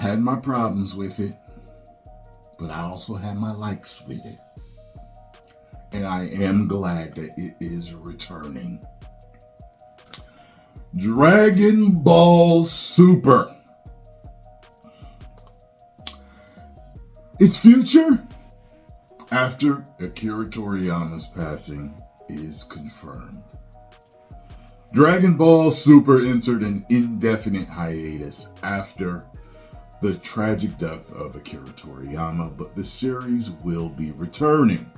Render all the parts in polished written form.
had my problems with it, but I also had my likes with it. And I am glad that it is returning. Dragon Ball Super. Its future after Akira Toriyama's passing is confirmed. Dragon Ball Super entered an indefinite hiatus after the tragic death of Akira Toriyama, but the series will be returning.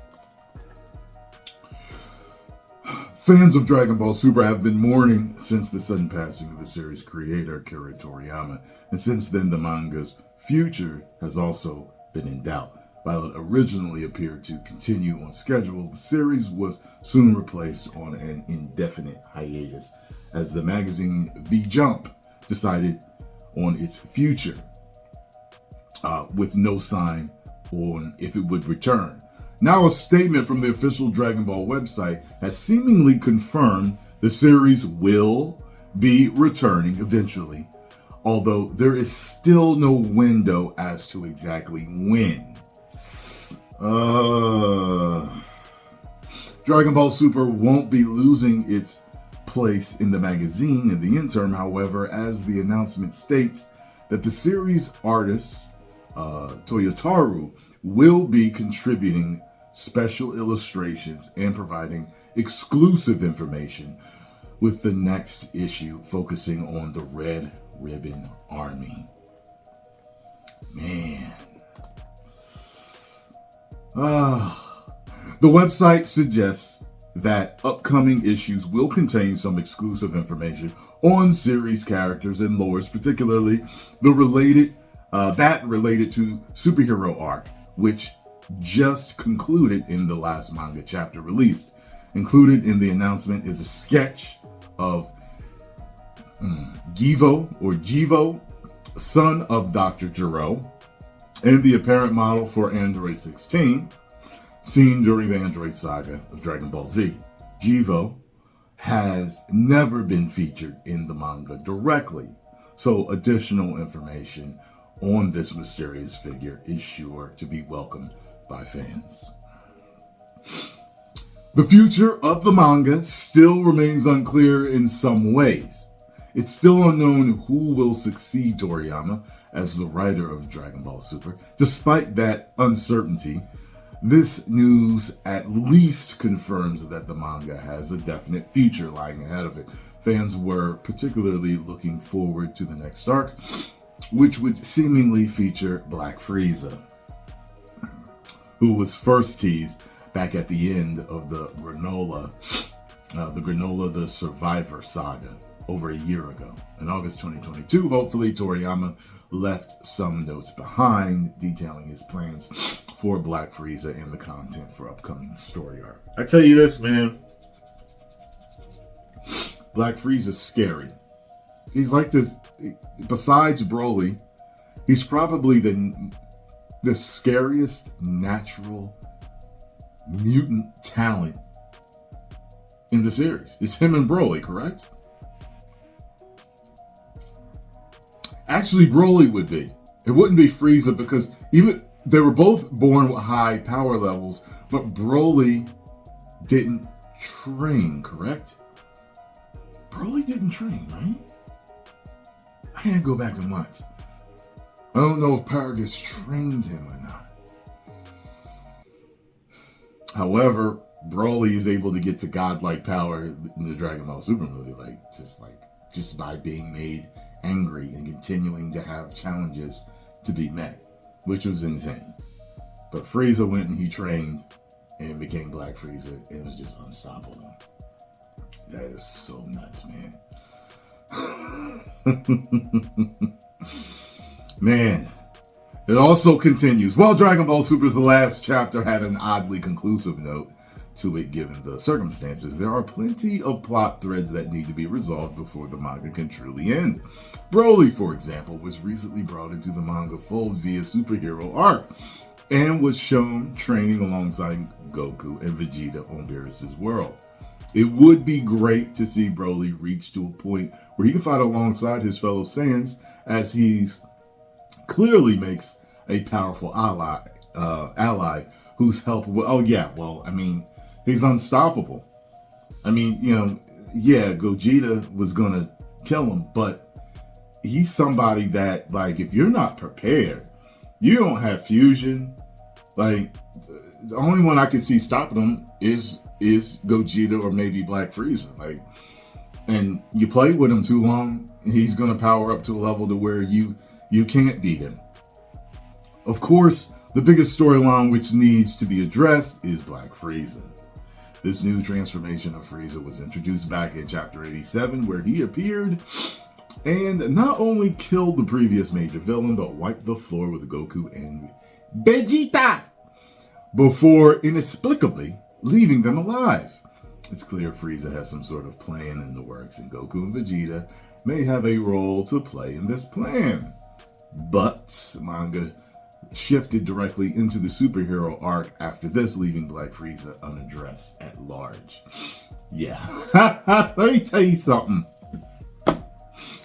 Fans of Dragon Ball Super have been mourning since the sudden passing of the series creator Akira Toriyama, and since then the manga's future has also been in doubt. While it originally appeared to continue on schedule, the series was soon replaced on an indefinite hiatus as the magazine V-Jump decided on its future with no sign on if it would return. Now a statement from the official Dragon Ball website has seemingly confirmed the series will be returning eventually, although there is still no window as to exactly when. Dragon Ball Super won't be losing its place in the magazine in the interim, however, as the announcement states that the series artist, Toyotaru, will be contributing special illustrations and providing exclusive information, with the next issue focusing on the Red Ribbon Army. Man. The website suggests that upcoming issues will contain some exclusive information on series characters and lores, particularly the related to superhero arc, which just concluded in the last manga chapter released. Included in the announcement is a sketch of Jivo, son of Dr. Gero, and the apparent model for Android 16, seen during the Android saga of Dragon Ball Z. Jivo has never been featured in the manga directly, so additional information on this mysterious figure is sure to be welcomed by fans. The future of the manga still remains unclear in some ways. It's still unknown who will succeed Toriyama as the writer of Dragon Ball Super. Despite that uncertainty, this news at least confirms that the manga has a definite future lying ahead of it. Fans were particularly looking forward to the next arc, which would seemingly feature Black Frieza, who was first teased back at the end of the Granola the Survivor saga over a year ago. In August 2022, hopefully Toriyama left some notes behind detailing his plans for Black Frieza and the content for upcoming story arc. I tell you this, man. Black Frieza's scary. He's like this, besides Broly, he's probably the scariest natural mutant talent in the series. It's him and Broly, correct? Actually, Broly would be. It wouldn't be Frieza because even they were both born with high power levels, but Broly didn't train, correct? Broly didn't train, right? I can't go back and watch. I don't know if Paragus trained him or not. However, Broly is able to get to godlike power in the Dragon Ball Super movie, just by being made angry and continuing to have challenges to be met, which was insane. But Frieza went and he trained and became Black Frieza and was just unstoppable. That is so nuts, man. Man. It also continues. While Dragon Ball Super's the last chapter had an oddly conclusive note to it given the circumstances, there are plenty of plot threads that need to be resolved before the manga can truly end. Broly, for example, was recently brought into the manga fold via superhero arc and was shown training alongside Goku and Vegeta on Beerus' world. It would be great to see Broly reach to a point where he can fight alongside his fellow Saiyans, as he's clearly makes a powerful ally who's helpful. Oh yeah, well, I mean, he's unstoppable. I mean, yeah, Gogeta was gonna kill him, but he's somebody that, like, if you're not prepared, you don't have fusion. Like, the only one I can see stopping him is Gogeta or maybe Black Frieza. Like, and you play with him too long, he's gonna power up to a level to where you can't beat him. Of course, the biggest storyline which needs to be addressed is Black Frieza. This new transformation of Frieza was introduced back in Chapter 87, where he appeared and not only killed the previous major villain, but wiped the floor with Goku and Vegeta before inexplicably leaving them alive. It's clear Frieza has some sort of plan in the works, and Goku and Vegeta may have a role to play in this plan. But manga shifted directly into the superhero arc after this, leaving Black Frieza unaddressed at large. Yeah. Let me tell you something.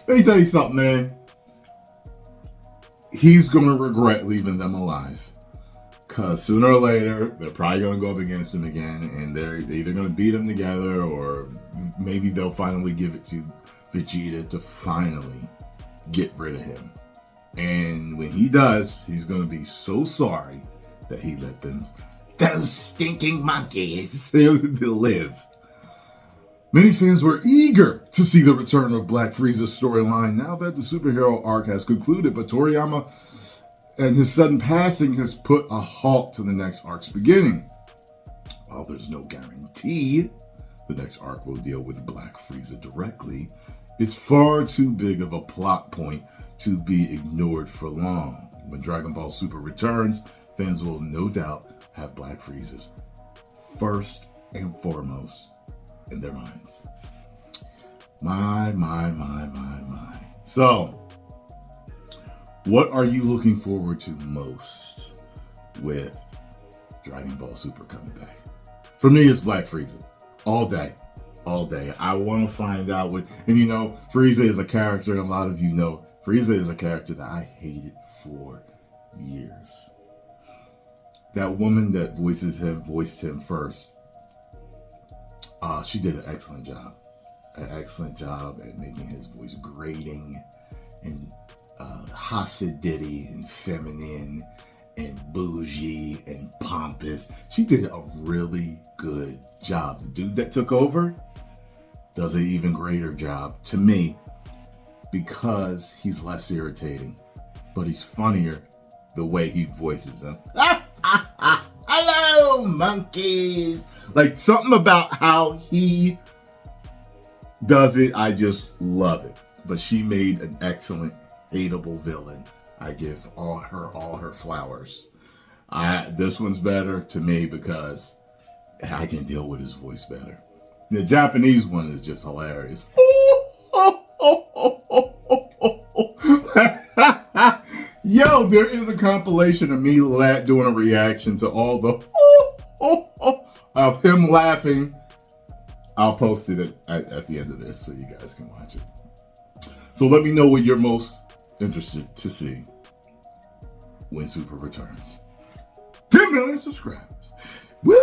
Man. He's going to regret leaving them alive. Because sooner or later, they're probably going to go up against him again, and they're either going to beat him together, or maybe they'll finally give it to Vegeta to finally get rid of him. And when he does, he's going to be so sorry that he let those stinking monkeys live. Many fans were eager to see the return of Black Frieza's storyline now that the superhero arc has concluded, but Toriyama and his sudden passing has put a halt to the next arc's beginning. While there's no guarantee the next arc will deal with Black Frieza directly, it's far too big of a plot point to be ignored for long. When Dragon Ball Super returns, fans will no doubt have Black Frieza's first and foremost in their minds. My. So, what are you looking forward to most with Dragon Ball Super coming back? For me, it's Black Frieza. All day. I want to find out what... And Frieza is a character, and a lot of you know, Frieza is a character that I hated for years. That woman that voiced him first, she did an excellent job. At making his voice grating and Hasidity and feminine and bougie and pompous. She did a really good job. The dude that took over does an even greater job to me, because he's less irritating, but he's funnier the way he voices them. Hello, monkeys! Like, something about how he does it, I just love it. But she made an excellent hateable villain. I give all her flowers. This one's better to me because I can deal with his voice better. The Japanese one is just hilarious. Yo, there is a compilation of me doing a reaction to all the of him laughing. I'll post it at the end of this so you guys can watch it. So let me know what you're most interested to see when Super returns. 10 million subscribers. Woo!